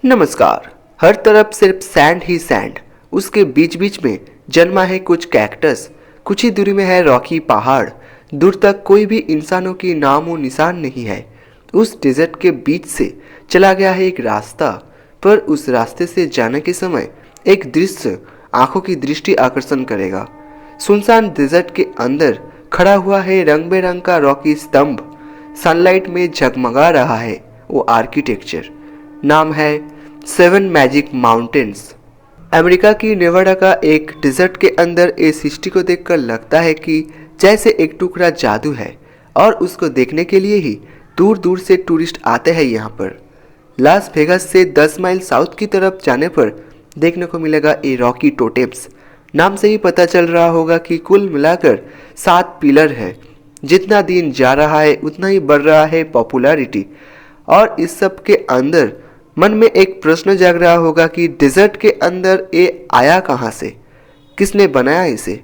नमस्कार। हर तरफ सिर्फ सैंड ही सैंड। उसके बीच बीच में जन्मा है कुछ कैक्टस। कुछ ही दूरी में है रॉकी पहाड़। दूर तक कोई भी इंसानों की नामो निशान नहीं है। उस डेजर्ट के बीच से चला गया है एक रास्ता, पर उस रास्ते से जाने के समय एक दृश्य आंखों की दृष्टि आकर्षण करेगा। सुनसान डेजर्ट के अंदर खड़ा हुआ है रंग बेरंग का रॉकी स्तंभ। सनलाइट में झगमगा रहा है वो आर्किटेक्चर। नाम है 7 मैजिक माउंटेन्स। अमेरिका की नेवाडा का एक डेजर्ट के अंदर इस सृष्टि को देखकर लगता है कि जैसे एक टुकड़ा जादू है, और उसको देखने के लिए ही दूर दूर से टूरिस्ट आते हैं यहाँ पर। लास वेगास से 10 माइल साउथ की तरफ जाने पर देखने को मिलेगा ये रॉकी टोटेम्स। नाम से ही पता चल रहा होगा कि कुल मिलाकर 7 पिलर है। जितना दिन जा रहा है उतना ही बढ़ रहा है पॉपुलैरिटी। और इस सब के अंदर मन में एक प्रश्न जाग रहा होगा कि डेजर्ट के अंदर ये आया कहाँ से, किसने बनाया इसे।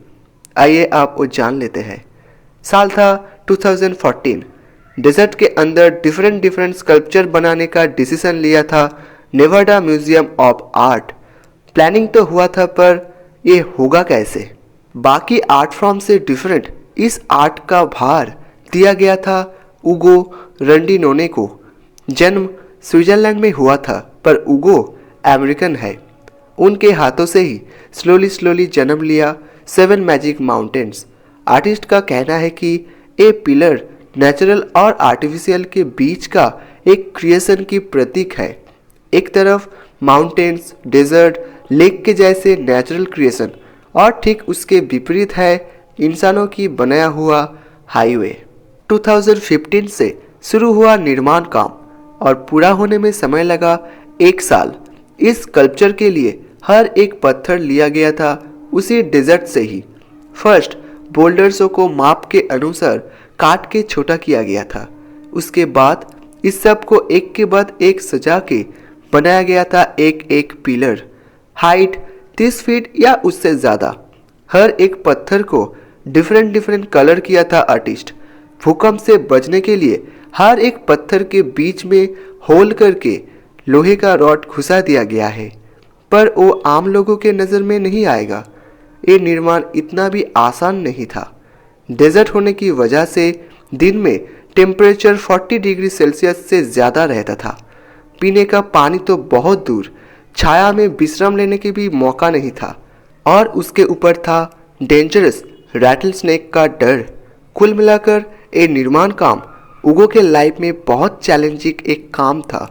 आइए आप वो जान लेते हैं। साल था 2014। डेजर्ट के अंदर डिफरेंट स्कल्पचर बनाने का डिसीजन लिया था Nevada museum of art. Planning तो हुआ था, पर ये होगा कैसे। बाकी आर्ट फॉर्म से डिफरेंट इस आर्ट का भार दिया गया था उगो रंडिनोने को। जन्म स्विट्जरलैंड में हुआ था, पर उगो अमेरिकन है। उनके हाथों से ही स्लोली जन्म लिया 7 मैजिक माउंटेन्स। आर्टिस्ट का कहना है कि ये पिलर नेचुरल और आर्टिफिशियल के बीच का एक क्रिएशन की प्रतीक है। एक तरफ माउंटेन्स, डेजर्ट, लेक के जैसे नेचुरल क्रिएशन, और ठीक उसके विपरीत है इंसानों की बनाया हुआ हाईवे। 2015 से शुरू हुआ निर्माण काम और पूरा होने में समय लगा 1 साल। इस स्कल्पचर के लिए हर एक पत्थर लिया गया था उसी डेजर्ट से ही। फर्स्ट बोल्डर्सों को माप के अनुसार काट के छोटा किया गया था। उसके बाद इस सब को एक के बाद एक सजा के बनाया गया था एक एक पिलर। हाइट 30 फीट या उससे ज़्यादा। हर एक पत्थर को डिफरेंट कलर किया था आर्टिस्ट। भूकंप से बचने के लिए हर एक पत्थर के बीच में होल करके लोहे का रॉड घुसा दिया गया है, पर वो आम लोगों के नज़र में नहीं आएगा। ये निर्माण इतना भी आसान नहीं था। डेजर्ट होने की वजह से दिन में टेम्परेचर 40 डिग्री सेल्सियस से ज़्यादा रहता था। पीने का पानी तो बहुत दूर, छाया में विश्राम लेने के भी मौका नहीं था, और उसके ऊपर था डेंजरस रैटल स्नेक का डर। कुल मिलाकर ये निर्माण काम उगो के लाइफ में बहुत चैलेंजिंग एक काम था।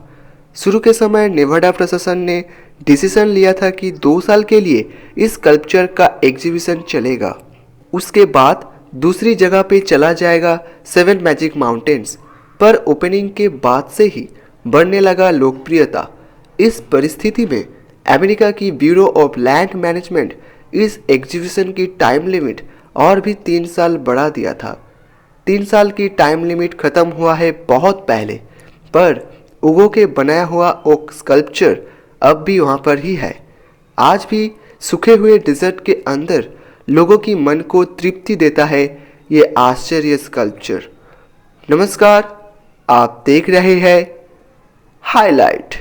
शुरू के समय नेवाडा प्रशासन ने डिसीजन लिया था कि 2 साल के लिए इस स्कल्पचर का एग्जीबिशन चलेगा। उसके बाद दूसरी जगह पे चला जाएगा 7 मैजिक माउंटेन्स, पर ओपनिंग के बाद से ही बढ़ने लगा लोकप्रियता। इस परिस्थिति में अमेरिका की ब्यूरो ऑफ लैंड मैनेजमेंट इस एग्जीबिशन की टाइम लिमिट और भी 3 साल बढ़ा दिया था। 3 साल की टाइम लिमिट खत्म हुआ है बहुत पहले, पर उगो के बनाया हुआ ओक स्कल्पचर अब भी वहाँ पर ही है। आज भी सूखे हुए डेजर्ट के अंदर लोगों की मन को तृप्ति देता है ये आश्चर्य स्कल्पचर। नमस्कार, आप देख रहे हैं हाईलाइट।